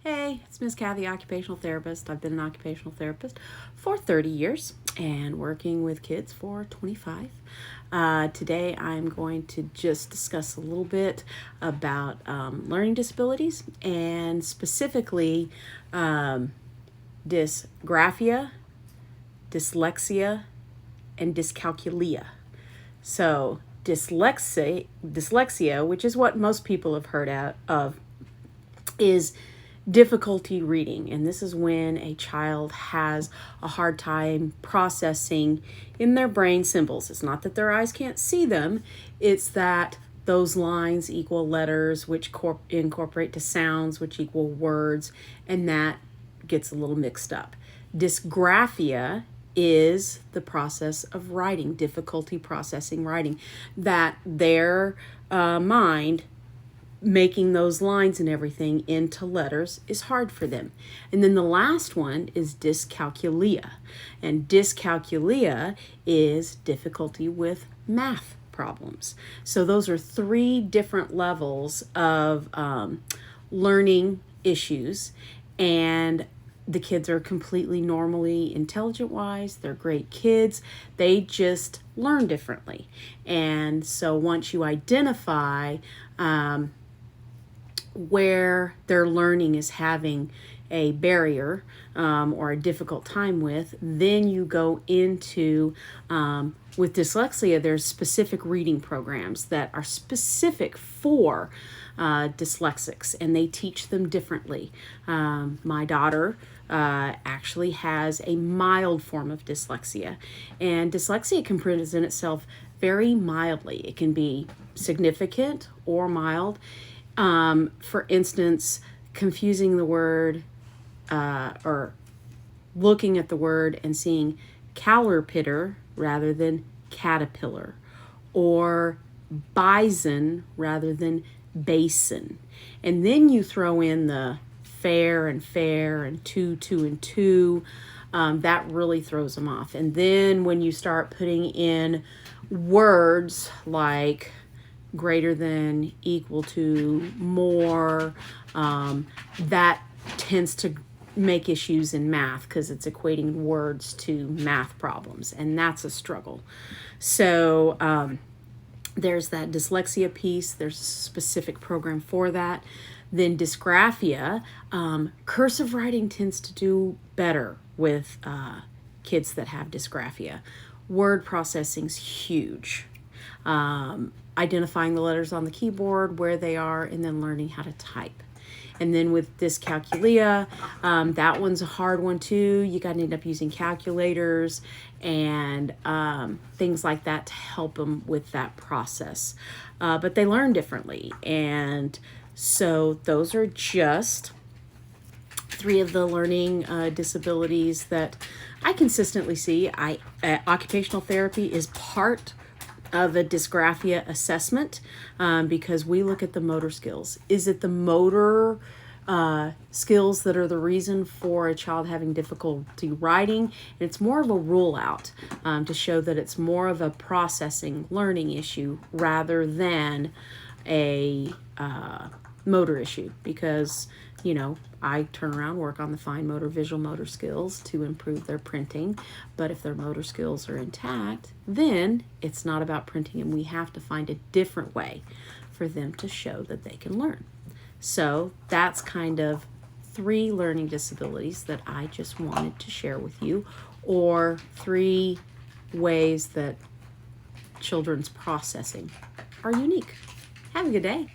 Hey, it's Miss Kathy, occupational therapist. I've been an occupational therapist for 30 years and working with kids for 25. Today I'm going to just discuss a little bit about learning disabilities and specifically dysgraphia, dyslexia, and dyscalculia. So dyslexia, which is what most people have heard of, is difficulty reading. And this is when a child has a hard time processing in their brain symbols. It's not that their eyes can't see them, it's that those lines equal letters, which incorporate to sounds, which equal words, and that gets a little mixed up. Dysgraphia is the process of writing, difficulty processing writing, that their mind making those lines and everything into letters is hard for them. And then the last one is dyscalculia. And dyscalculia is difficulty with math problems. So those are three different levels of learning issues. And the kids are completely normally intelligent-wise. They're great kids. They just learn differently. And so once you identify where their learning is having a barrier or a difficult time with, then you go into, with dyslexia, there's specific reading programs that are specific for dyslexics, and they teach them differently. My daughter actually has a mild form of dyslexia, and dyslexia can present itself very mildly. It can be significant or mild. For instance, confusing the word or looking at the word and seeing caterpillar rather than caterpillar, or bison rather than basin. And then you throw in the fair and two and two. That really throws them off. And then when you start putting in words like greater than, equal to, more, that tends to make issues in math because it's equating words to math problems, and that's a struggle. So there's that dyslexia piece. There's a specific program for that. Then dysgraphia, cursive writing tends to do better with kids that have dysgraphia. Word processing's huge. Identifying the letters on the keyboard, where they are, and then learning how to type. And then with dyscalculia, that one's a hard one too. You got to end up using calculators and things like that to help them with that process. But they learn differently. And so those are just three of the learning disabilities that I consistently see. Occupational therapy is part of a dysgraphia assessment because we look at the motor skills. Is it the motor skills that are the reason for a child having difficulty writing? And it's more of a rule out to show that it's more of a processing learning issue rather than a motor issue, because I turn around, work on the fine motor, visual motor skills to improve their printing. But if their motor skills are intact, then it's not about printing, and we have to find a different way for them to show that they can learn. So that's kind of three learning disabilities that I just wanted to share with you, or three ways that children's processing are unique. Have a good day.